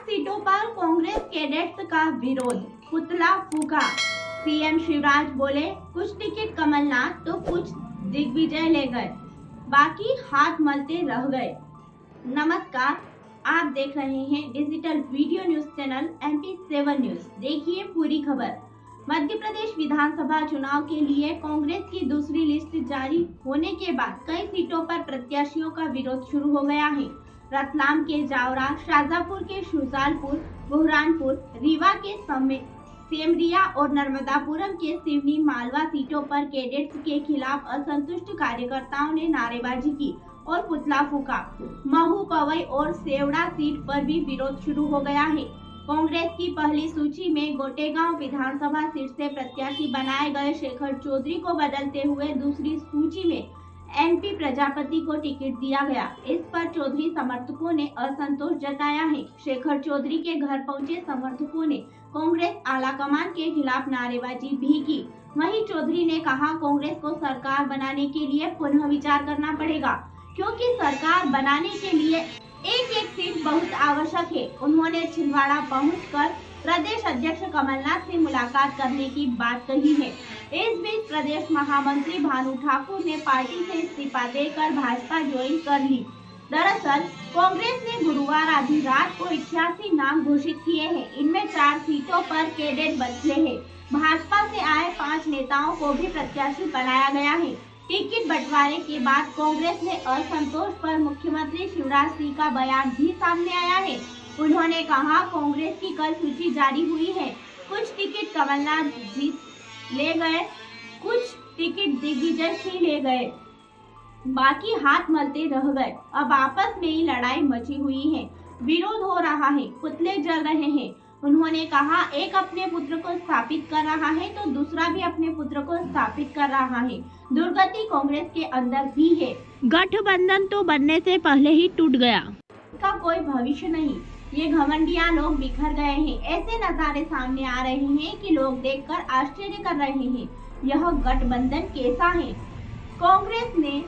सीटों पर कांग्रेस कैडेट्स का विरोध, पुतला फूका। सीएम शिवराज बोले, कुछ टिकट कमलनाथ तो कुछ दिग्विजय ले गए, बाकी हाथ मलते रह गए। नमस्कार, आप देख रहे हैं digital video news channel MP7 news. देखिए पूरी खबर। मध्य प्रदेश विधानसभा चुनाव के लिए कांग्रेस की दूसरी लिस्ट जारी होने के बाद कई सीटों पर प्रत्याशियों का विरोध शुरू हो गया है। रतलाम के जावरा, शाजापुर के शुजालपुर, बुरहानपुर, रीवा के सेमरिया और नर्मदापुरम के सिवनी मालवा सीटों पर कैडेट्स के खिलाफ असंतुष्ट कार्यकर्ताओं ने नारेबाजी की और पुतला फूका। महू, पवई और सेवड़ा सीट पर भी विरोध शुरू हो गया है। कांग्रेस की पहली सूची में गोटेगांव विधानसभा सीट से प्रत्याशी बनाए गए शेखर चौधरी को बदलते हुए दूसरी सूची में NP प्रजापति को टिकट दिया गया। इस पर चौधरी समर्थकों ने असंतोष जताया है। शेखर चौधरी के घर पहुंचे समर्थकों ने कांग्रेस आलाकमान के खिलाफ नारेबाजी भी की। वहीं चौधरी ने कहा, कांग्रेस को सरकार बनाने के लिए पुनः विचार करना पड़ेगा, क्योंकि सरकार बनाने के लिए एक सीट बहुत आवश्यक है। उन्होंने छिंदवाड़ा पहुंचकर प्रदेश अध्यक्ष कमलनाथ से मुलाकात करने की बात कही है। इस बीच प्रदेश महामंत्री भानु ठाकुर ने पार्टी से इस्तीफा देकर भाजपा ज्वाइन कर ली। दरअसल कांग्रेस ने गुरुवार आधी रात को 88 नाम घोषित किए हैं। इनमें 4 सीटों पर कैडेट बदले हैं। भाजपा से आए 5 नेताओं को भी प्रत्याशी बनाया गया है। टिकट बंटवारे के बाद कांग्रेस में असंतोष पर मुख्यमंत्री शिवराज सिंह का बयान भी सामने आया है। उन्होंने कहा, कांग्रेस की कल सूची जारी हुई है। कुछ टिकट कमलनाथ जी ले गए, कुछ टिकट दिग्विजय सिंह ले गए, बाकी हाथ मलते रह गए। अब आपस में ही लड़ाई मची हुई है, विरोध हो रहा है, पुतले जल रहे हैं। उन्होंने कहा, एक अपने पुत्र को स्थापित कर रहा है तो दूसरा भी अपने पुत्र को स्थापित कर रहा है। दुर्गति कांग्रेस के अंदर भी है। गठबंधन तो बनने से पहले ही टूट गया, इसका कोई भविष्य नहीं। ये घमंडिया लोग बिखर गए हैं। ऐसे नजारे सामने आ रहे हैं कि लोग देखकर आश्चर्य कर रहे हैं। यह गठबंधन कैसा है? कांग्रेस ने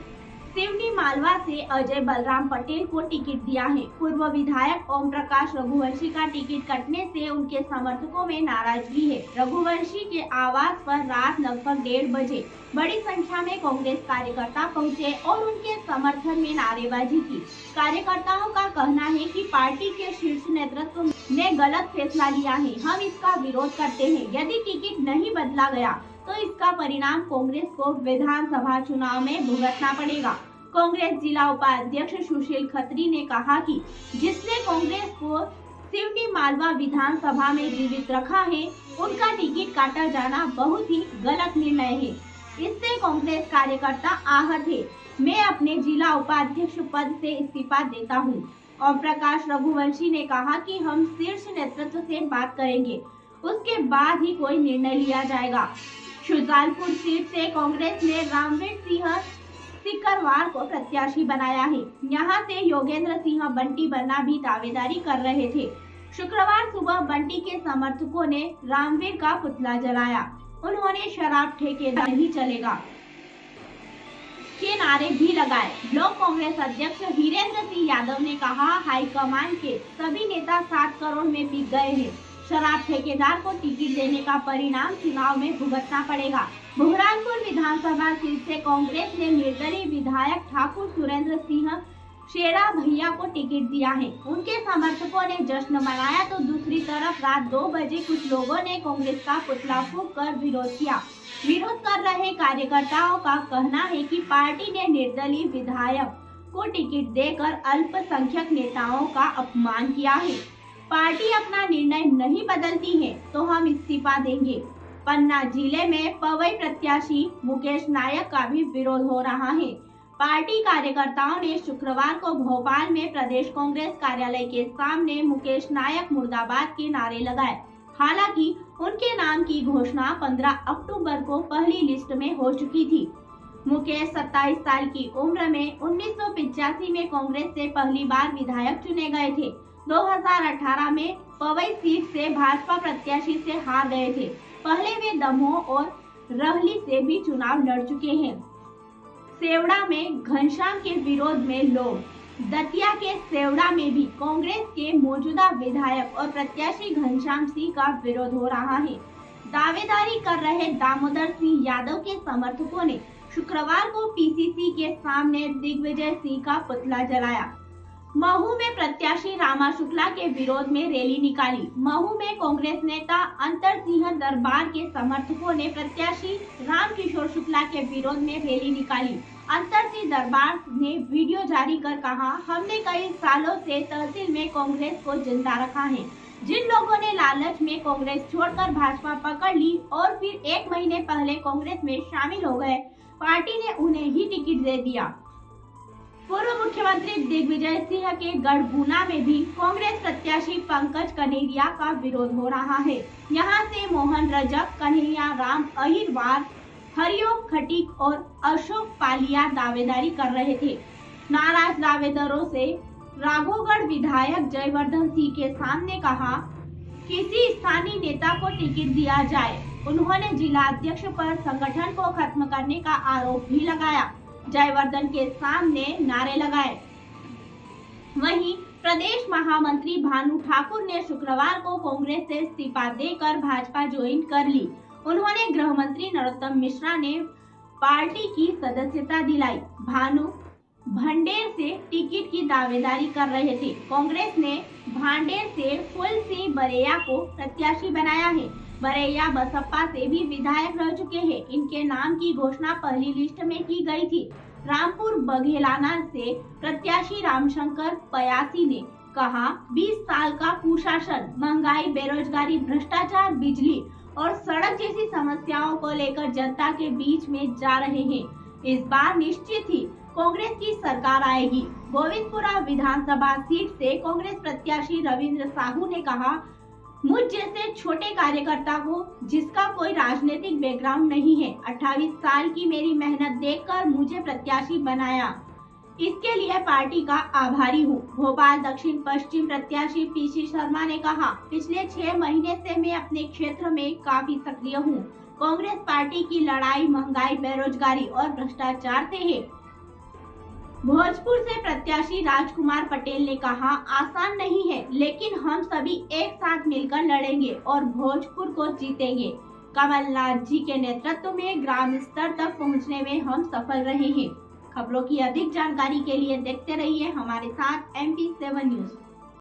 सिवनी मालवा से अजय बलराम पटेल को टिकट दिया है। पूर्व विधायक ओम प्रकाश रघुवंशी का टिकट कटने से उनके समर्थकों में नाराजगी है। रघुवंशी के आवास पर रात लगभग 1:30 बजे बड़ी संख्या में कांग्रेस कार्यकर्ता पहुंचे और उनके समर्थन में नारेबाजी की। कार्यकर्ताओं का कहना है कि पार्टी के शीर्ष नेतृत्व ने गलत फैसला लिया है। हम इसका विरोध करते हैं। यदि टिकट नहीं बदला गया तो इसका परिणाम कांग्रेस को विधानसभा चुनाव में भुगतना पड़ेगा। कांग्रेस जिला उपाध्यक्ष सुशील खत्री ने कहा कि जिसने कांग्रेस को सिवनी मालवा विधानसभा में जीवित रखा है, उनका टिकट काटा जाना बहुत ही गलत निर्णय है। इससे कांग्रेस कार्यकर्ता आहत है। मैं अपने जिला उपाध्यक्ष पद से इस्तीफा देता हूं। ओम प्रकाश रघुवंशी ने कहा कि हम शीर्ष नेतृत्व से बात करेंगे, उसके बाद ही कोई निर्णय लिया जाएगा। शुजालपुर सीट से कांग्रेस ने रामवीर सिंह सिकरवार को प्रत्याशी बनाया है। यहां से योगेंद्र सिंह बंटी बन्ना भी दावेदारी कर रहे थे। शुक्रवार सुबह बंटी के समर्थकों ने रामवीर का पुतला जलाया। उन्होंने शराब ठेकेदार नहीं चलेगा के नारे भी लगाए। ब्लॉक कांग्रेस अध्यक्ष वीरेंद्र सिंह यादव ने कहा, हाईकमान के सभी नेता 7 करोड़ में बिक गए हैं। शराब ठेकेदार को टिकट देने का परिणाम चुनाव में भुगतना पड़ेगा। बुरहानपुर विधानसभा सीट से कांग्रेस ने निर्दलीय विधायक ठाकुर सुरेंद्र सिंह शेरा भैया को टिकट दिया है। उनके समर्थकों ने जश्न मनाया तो दूसरी तरफ रात 2 बजे कुछ लोगों ने कांग्रेस का पुतला फूंक कर विरोध किया। विरोध कर रहे कार्यकर्ताओं का कहना है कि पार्टी ने निर्दलीय विधायक को टिकट देकर अल्पसंख्यक नेताओं का अपमान किया है। पार्टी अपना निर्णय नहीं बदलती है तो हम इस्तीफा देंगे। पन्ना जिले में पवई प्रत्याशी मुकेश नायक का भी विरोध हो रहा है। पार्टी कार्यकर्ताओं ने शुक्रवार को भोपाल में प्रदेश कांग्रेस कार्यालय के सामने मुकेश नायक मुर्दाबाद के नारे लगाए। हालांकि उनके नाम की घोषणा 15 अक्टूबर को पहली लिस्ट में हो चुकी थी। मुकेश 27 साल की उम्र में 1985 में कांग्रेस से पहली बार विधायक चुने गए थे। 2018 में पवई सीट से भाजपा प्रत्याशी से हार गए थे। पहले वे दमोह और रहली से भी चुनाव लड़ चुके हैं। सेवड़ा में घनश्याम के विरोध में लोग दतिया के सेवड़ा में भी कांग्रेस के मौजूदा विधायक और प्रत्याशी घनश्याम सिंह का विरोध हो रहा है। दावेदारी कर रहे दामोदर सिंह यादव के समर्थकों ने शुक्रवार को पीसीसी के सामने दिग्विजय सिंह का पुतला जलाया। महू में प्रत्याशी रामा शुक्ला के विरोध में रैली निकाली। महू में कांग्रेस नेता अंतर सिंह दरबार के समर्थकों ने प्रत्याशी रामकिशोर शुक्ला के विरोध में रैली निकाली। अंतर सिंह दरबार ने वीडियो जारी कर कहा, हमने कई सालों से तहसील में कांग्रेस को जिंदा रखा है। जिन लोगों ने लालच में कांग्रेस छोड़कर भाजपा पकड़ ली और फिर 1 महीने पहले कांग्रेस में शामिल हो गए, पार्टी ने उन्हें ही टिकट दे दिया। पूर्व मुख्यमंत्री दिग्विजय सिंह के गढ़ गुना में भी कांग्रेस प्रत्याशी पंकज कन्हैया का विरोध हो रहा है। यहां से मोहन रजक, कन्हैया राम अहिरवार, हरिओम खटीक और अशोक पालिया दावेदारी कर रहे थे। नाराज दावेदारों से राघोगढ़ विधायक जयवर्धन सिंह के सामने कहा, किसी स्थानीय नेता को टिकट दिया जाए। उन्होंने जिला अध्यक्ष पर संगठन को खत्म करने का आरोप भी लगाया। जयवर्धन के सामने नारे लगाए। वहीं प्रदेश महामंत्री भानु ठाकुर ने शुक्रवार को कांग्रेस से इस्तीफा देकर भाजपा ज्वाइन कर ली। उन्होंने गृह मंत्री नरोत्तम मिश्रा ने पार्टी की सदस्यता दिलाई। भानु भांडेर से टिकट की दावेदारी कर रहे थे। कांग्रेस ने भांडेर से फूल सिंह बरैया को प्रत्याशी बनाया है। बरैया बसपा से भी विधायक रह चुके हैं। इनके नाम की घोषणा पहली लिस्ट में की गई थी। रामपुर बघेलाना से प्रत्याशी रामशंकर पयासी ने कहा, 20 साल का कुशासन, महंगाई, बेरोजगारी, भ्रष्टाचार, बिजली और सड़क जैसी समस्याओं को लेकर जनता के बीच में जा रहे हैं। इस बार निश्चित ही कांग्रेस की सरकार आएगी। गोविंदपुरा विधानसभा सीट से कांग्रेस प्रत्याशी रविंद्र साहू ने कहा, मुझ जैसे छोटे कार्यकर्ता को, जिसका कोई राजनीतिक बैकग्राउंड नहीं है, 28 साल की मेरी मेहनत देखकर मुझे प्रत्याशी बनाया। इसके लिए पार्टी का आभारी हूँ। भोपाल दक्षिण पश्चिम प्रत्याशी पीसी शर्मा ने कहा, पिछले 6 महीने से मैं अपने क्षेत्र में काफी सक्रिय हूँ। कांग्रेस पार्टी की लड़ाई महंगाई, बेरोजगारी और भ्रष्टाचार से है। भोजपुर से प्रत्याशी राजकुमार पटेल ने कहा, आसान नहीं है, लेकिन हम सभी एक साथ मिलकर लड़ेंगे और भोजपुर को जीतेंगे। कमलनाथ जी के नेतृत्व में ग्राम स्तर तक पहुंचने में हम सफल रहे हैं। खबरों की अधिक जानकारी के लिए देखते रहिए हमारे साथ MP7 न्यूज।